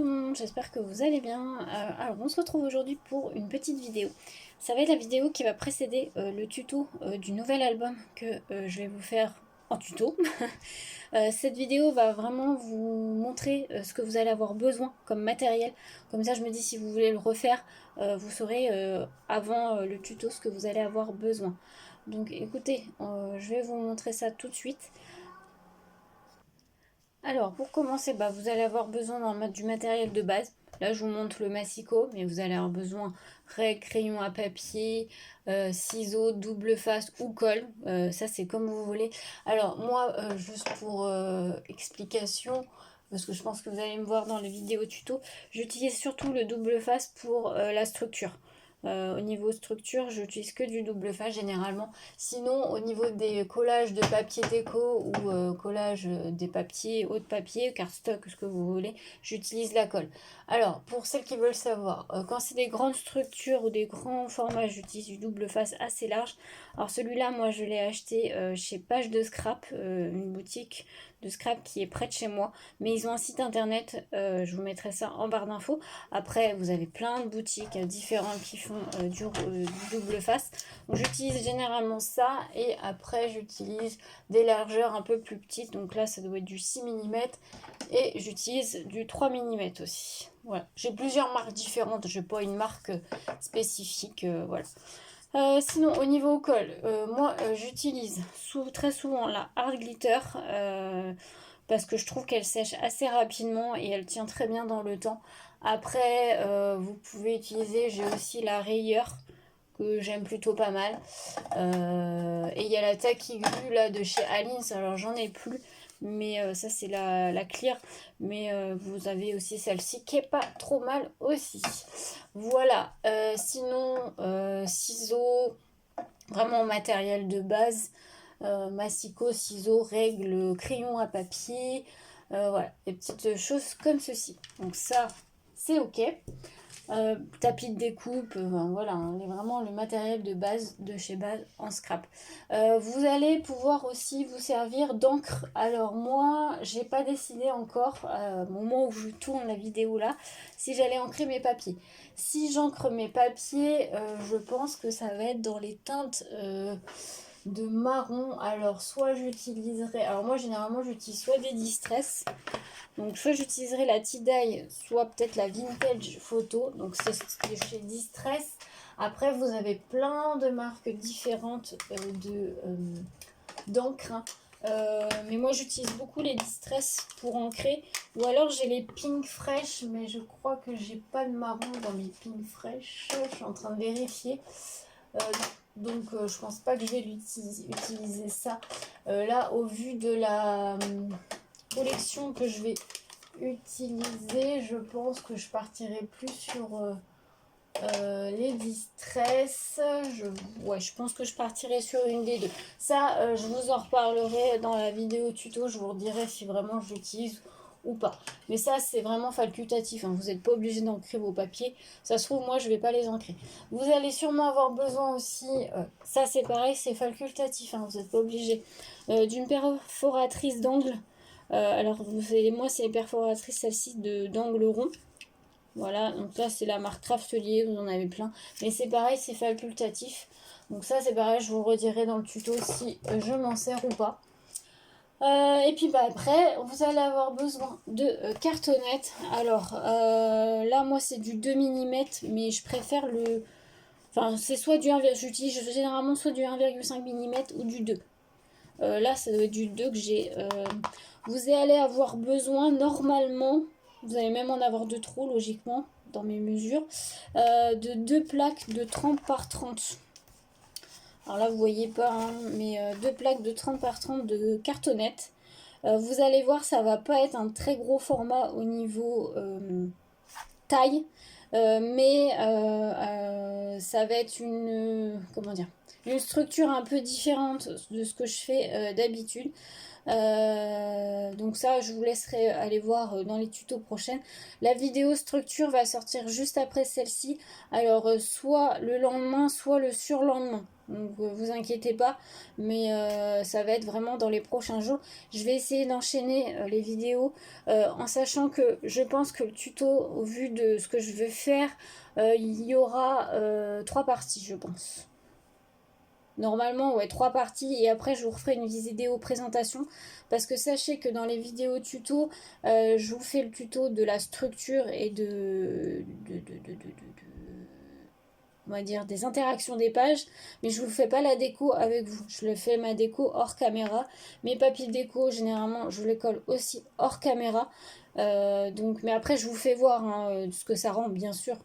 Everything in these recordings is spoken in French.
tout le monde, j'espère que vous allez bien. Alors on se retrouve aujourd'hui pour une petite vidéo. Ça va être la vidéo qui va précéder le tuto du nouvel album que je vais vous faire en tuto. Cette vidéo va vraiment vous montrer ce que vous allez avoir besoin comme matériel. Comme ça je me dis si vous voulez le refaire, vous saurez avant le tuto ce que vous allez avoir besoin. Donc écoutez, je vais vous montrer ça tout de suite. Alors, pour commencer, vous allez avoir besoin du matériel de base. Là, je vous montre le massicot, mais vous allez avoir besoin règle, crayon à papier, ciseaux, double face ou colle. Ça, c'est comme vous voulez. Alors, moi, juste pour explication, parce que je pense que vous allez me voir dans les vidéos tuto, j'utilise surtout le double face pour la structure. Au niveau structure, j'utilise que du double face généralement. Sinon, au niveau des collages de papier déco ou collage des papiers, haut de papier, cardstock, ce que vous voulez, j'utilise la colle. Alors, pour celles qui veulent savoir, quand c'est des grandes structures ou des grands formats, j'utilise du double face assez large. Alors celui-là, moi, je l'ai acheté chez Page de Scrap, une boutique de scrap qui est près de chez moi. Mais ils ont un site internet, je vous mettrai ça en barre d'infos. Après, vous avez plein de boutiques différentes qui font du double face. J'utilise généralement ça et après j'utilise des largeurs un peu plus petites. Donc là, ça doit être du 6 mm et j'utilise du 3 mm aussi. Voilà. J'ai plusieurs marques différentes, je n'ai pas une marque spécifique. Voilà. Sinon, au niveau colle, moi j'utilise très souvent la Hard Glitter parce que je trouve qu'elle sèche assez rapidement et elle tient très bien dans le temps. Après, vous pouvez utiliser, j'ai aussi la rayure que j'aime plutôt pas mal. Et il y a la Tacky Glue là de chez Alins, alors j'en ai plus. Mais ça c'est la clear. Mais vous avez aussi celle-ci qui est pas trop mal aussi. Voilà. Sinon, ciseaux, vraiment matériel de base. Massicot, ciseaux, règles, crayon à papier. Voilà, des petites choses comme ceci. Donc ça, c'est ok. Tapis de découpe, voilà, vraiment le matériel de base de chez Base en scrap. Vous allez pouvoir aussi vous servir d'encre. Alors moi, j'ai pas décidé encore, au moment où je tourne la vidéo là, si j'allais encrer mes papiers. Si j'encre mes papiers, je pense que ça va être dans les teintes de marron. Alors soit j'utiliserai, alors moi généralement j'utilise soit des distress. Donc soit j'utiliserai la Tie-Dye, soit peut-être la Vintage Photo. Donc c'est chez Distress. Après vous avez plein de marques différentes d'encre. Mais moi j'utilise beaucoup les Distress pour ancrer. Ou alors j'ai les Pink Fresh, mais je crois que j'ai pas de marron dans mes Pink Fresh. Je suis en train de vérifier. Donc je pense pas que je vais utiliser ça. Là au vu de la collection que je vais utiliser, je pense que je partirai plus sur les distress. Je pense que je partirai sur une des deux. Ça, je vous en reparlerai dans la vidéo tuto. Je vous redirai si vraiment je l'utilise ou pas. Mais ça, c'est vraiment facultatif. Vous n'êtes pas obligé d'ancrer vos papiers. Ça se trouve, moi, je ne vais pas les ancrer. Vous allez sûrement avoir besoin aussi, ça c'est pareil, c'est facultatif. Vous n'êtes pas obligé, d'une perforatrice d'angle. Alors, vous savez, moi, c'est les perforatrices, celle-ci, d'angle rond. Voilà, donc là, c'est la marque Craftelier, vous en avez plein. Mais c'est pareil, c'est facultatif. Donc ça, c'est pareil, je vous redirai dans le tuto si je m'en sers ou pas. Et puis après, vous allez avoir besoin de cartonnettes. Alors, là, moi, c'est du 2 mm, mais je préfère le... Enfin, c'est soit du 1, j'utilise généralement soit du 1,5 mm ou du 2. Là, ça doit être du 2 que j'ai. Vous allez avoir besoin, normalement, vous allez même en avoir de trop, logiquement, dans mes mesures, de 2 plaques de 30 par 30. Alors là, vous voyez pas, mais 2 plaques de 30 par 30 de cartonnettes. Vous allez voir, ça va pas être un très gros format au niveau taille, mais ça va être une structure un peu différente de ce que je fais d'habitude. Donc ça, je vous laisserai aller voir dans les tutos prochains. La vidéo structure va sortir juste après celle-ci. Alors, soit le lendemain, soit le surlendemain. Donc, vous inquiétez pas, mais ça va être vraiment dans les prochains jours. Je vais essayer d'enchaîner les vidéos en sachant que je pense que le tuto, au vu de ce que je veux faire, il y aura 3 parties, je pense. Normalement, ouais, 3 parties et après je vous referai une vidéo présentation parce que sachez que dans les vidéos tuto, je vous fais le tuto de la structure et on va dire des interactions des pages, mais je vous fais pas la déco avec vous. Je le fais ma déco hors caméra. Mes papiers déco, généralement, je les colle aussi hors caméra. Donc, mais après, je vous fais voir hein, ce que ça rend, bien sûr,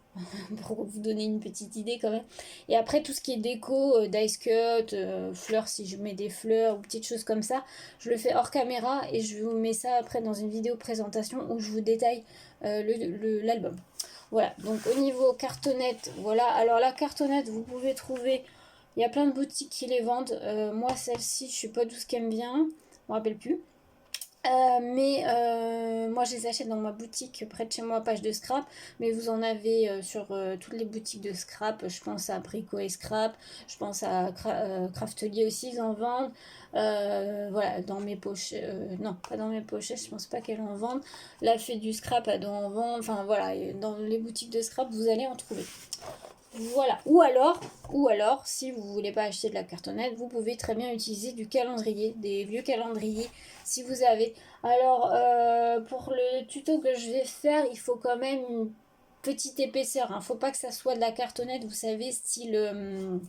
pour vous donner une petite idée quand même. Et après, tout ce qui est déco, dice cut, fleurs, si je mets des fleurs ou petites choses comme ça, je le fais hors caméra et je vous mets ça après dans une vidéo présentation où je vous détaille l'album. Voilà, donc au niveau cartonnette, voilà. Alors la cartonnette, vous pouvez trouver, il y a plein de boutiques qui les vendent. Moi, celle-ci, je sais pas d'où ce qu'elle me vient, je me rappelle plus. Mais moi je les achète dans ma boutique près de chez moi, page de scrap. Mais vous en avez sur toutes les boutiques de scrap. Je pense à Brico et Scrap. Je pense à Craftelier aussi, ils en vendent. Voilà, dans mes pochettes. Non, pas dans mes pochettes, je pense pas qu'elles en vendent. La Fée du Scrap, elle doit en vendre. Enfin voilà, dans les boutiques de scrap, vous allez en trouver. Voilà. Ou alors, si vous voulez pas acheter de la cartonnette, vous pouvez très bien utiliser du calendrier, des vieux calendriers, si vous avez. Alors, pour le tuto que je vais faire, il faut quand même une petite épaisseur. Hein. Faut pas que ça soit de la cartonnette, vous savez, style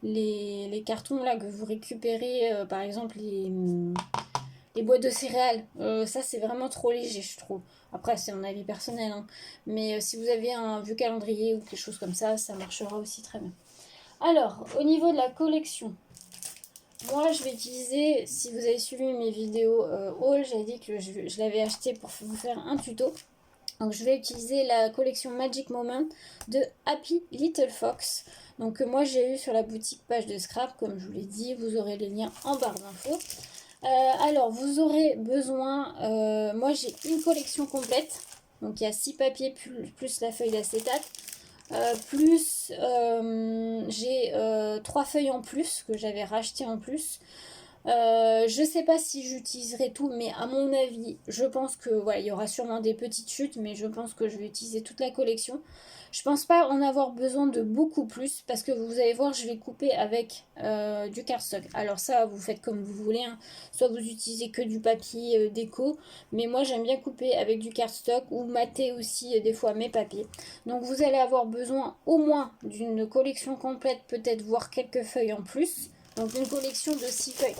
les cartons là que vous récupérez, par exemple les boîtes de céréales. Ça, c'est vraiment trop léger, je trouve. Après, c'est mon avis personnel. Hein. Mais si vous avez un vieux calendrier ou quelque chose comme ça marchera aussi très bien. Alors, au niveau de la collection, moi, je vais utiliser, si vous avez suivi mes vidéos haul, j'avais dit que je l'avais acheté pour vous faire un tuto. Donc, je vais utiliser la collection Magic Moment de Happy Little Fox. Donc, moi, j'ai eu sur la boutique page de scrap, comme je vous l'ai dit. Vous aurez les liens en barre d'infos. Alors, vous aurez besoin, moi j'ai une collection complète, donc il y a 6 papiers plus la feuille d'acétate, plus j'ai 3 feuilles en plus que j'avais racheté en plus. Je sais pas si j'utiliserai tout, mais à mon avis, je pense que voilà, il y aura sûrement des petites chutes, mais je pense que je vais utiliser toute la collection. Je pense pas en avoir besoin de beaucoup plus parce que vous allez voir, je vais couper avec du cardstock. Alors ça, vous faites comme vous voulez, hein. Soit vous utilisez que du papier déco, mais moi j'aime bien couper avec du cardstock ou mater aussi des fois mes papiers. Donc vous allez avoir besoin au moins d'une collection complète, peut-être voire quelques feuilles en plus. Donc une collection de 6 feuilles.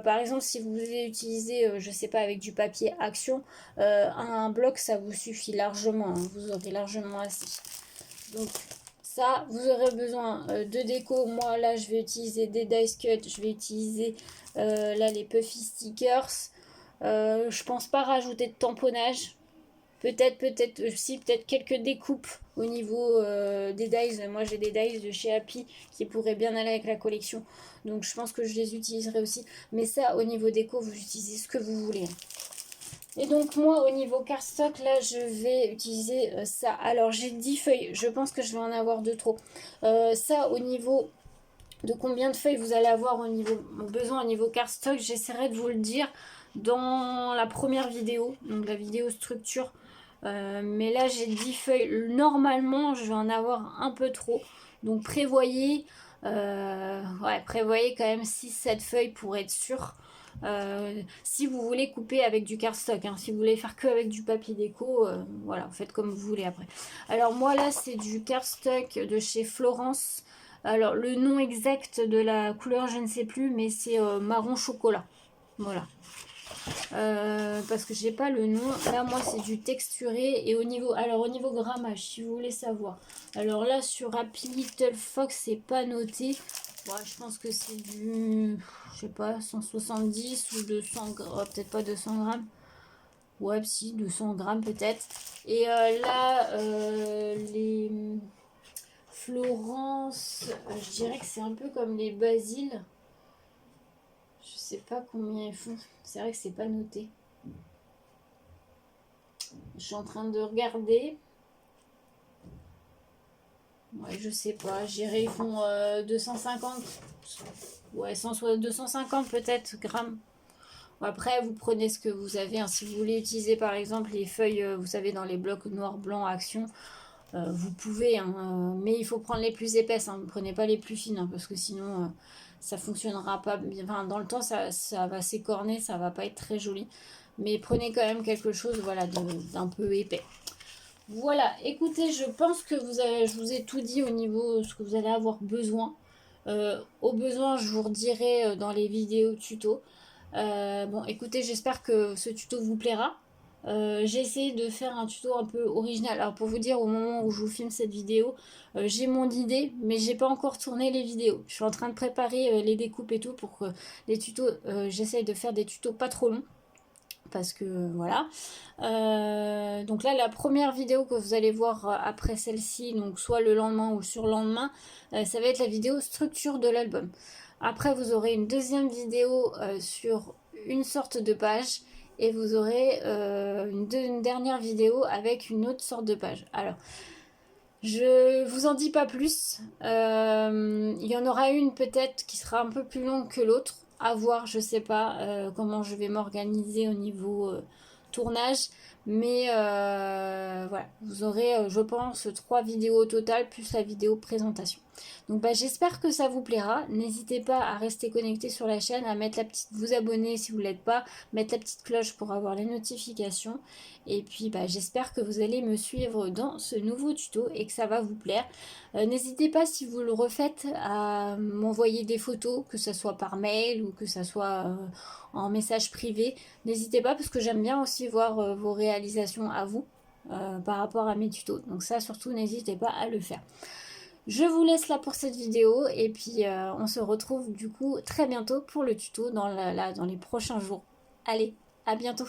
Par exemple, si vous voulez utiliser, je sais pas, avec du papier Action, un bloc, ça vous suffit largement. Hein, vous aurez largement assez. Donc ça, vous aurez besoin de déco. Moi, là, je vais utiliser des dice cut. Je vais utiliser là les puffy stickers. Je pense pas rajouter de tamponnage. Peut-être aussi, peut-être quelques découpes au niveau des dies. Moi, j'ai des dies de chez Happy qui pourraient bien aller avec la collection. Donc, je pense que je les utiliserai aussi. Mais ça, au niveau déco, vous utilisez ce que vous voulez. Et donc, moi, au niveau cardstock, là, je vais utiliser ça. Alors, j'ai 10 feuilles. Je pense que je vais en avoir de trop. Ça, au niveau de combien de feuilles vous allez avoir besoin au niveau cardstock, j'essaierai de vous le dire dans la première vidéo, donc la vidéo structure. Mais là j'ai 10 feuilles, normalement je vais en avoir un peu trop, donc prévoyez quand même 6-7 feuilles pour être sûr. Si vous voulez couper avec du cardstock, hein, si vous voulez faire que avec du papier déco, voilà, faites comme vous voulez après. Alors moi là c'est du cardstock de chez Florence. Alors le nom exact de la couleur je ne sais plus, mais c'est marron chocolat. Voilà. Parce que j'ai pas le nom. Là moi c'est du texturé. Et au niveau grammage, si vous voulez savoir. Alors là sur Happy Little Fox c'est pas noté. Bon, je pense que c'est du, je sais pas, 170 ou 200 grammes, peut-être pas 200 grammes. Ouais, si, 200 grammes peut-être. Et là, les Florence, je dirais que c'est un peu comme les basiles. sais pas combien ils font. C'est vrai que c'est pas noté. Je suis en train de regarder. Ouais, je sais pas. J'irai, ils font 250. Ouais, 250 peut-être grammes. Après, vous prenez ce que vous avez. Hein. Si vous voulez utiliser par exemple les feuilles, vous savez, dans les blocs noir, blanc, action, vous pouvez. Hein, mais il faut prendre les plus épaisses. Hein. Ne prenez pas les plus fines, hein, parce que sinon, ça fonctionnera pas bien. Enfin, dans le temps, ça va s'écorner, ça va pas être très joli. Mais prenez quand même quelque chose, voilà, d'un peu épais. Voilà, écoutez, je pense que je vous ai tout dit au niveau de ce que vous allez avoir besoin. Au besoin, je vous redirai dans les vidéos tuto. Bon, écoutez, j'espère que ce tuto vous plaira. J'ai essayé de faire un tuto un peu original. Alors pour vous dire, au moment où je vous filme cette vidéo, j'ai mon idée, mais j'ai pas encore tourné les vidéos. Je suis en train de préparer les découpes et tout pour que les tutos, j'essaye de faire des tutos pas trop longs. Parce que voilà. Donc là, la première vidéo que vous allez voir après celle-ci, donc soit le lendemain ou le surlendemain, ça va être la vidéo structure de l'album. Après, vous aurez une deuxième vidéo sur une sorte de page et vous aurez une dernière vidéo avec une autre sorte de page. Alors, je vous en dis pas plus. Il y en aura une peut-être qui sera un peu plus longue que l'autre. À voir, je sais pas comment je vais m'organiser au niveau tournage. Mais voilà, vous aurez, je pense, 3 vidéos au total, plus la vidéo présentation. Donc bah, j'espère que ça vous plaira. N'hésitez pas à rester connecté sur la chaîne, à mettre la petite, vous abonner si vous ne l'êtes pas, mettre la petite cloche pour avoir les notifications. Et puis bah, j'espère que vous allez me suivre dans ce nouveau tuto et que ça va vous plaire. N'hésitez pas si vous le refaites à m'envoyer des photos, que ce soit par mail ou que ce soit en message privé. N'hésitez pas parce que j'aime bien aussi voir vos réalisations à vous par rapport à mes tutos. Donc ça surtout n'hésitez pas à le faire. Je vous laisse là pour cette vidéo et puis on se retrouve du coup très bientôt pour le tuto dans les prochains jours. Allez, à bientôt!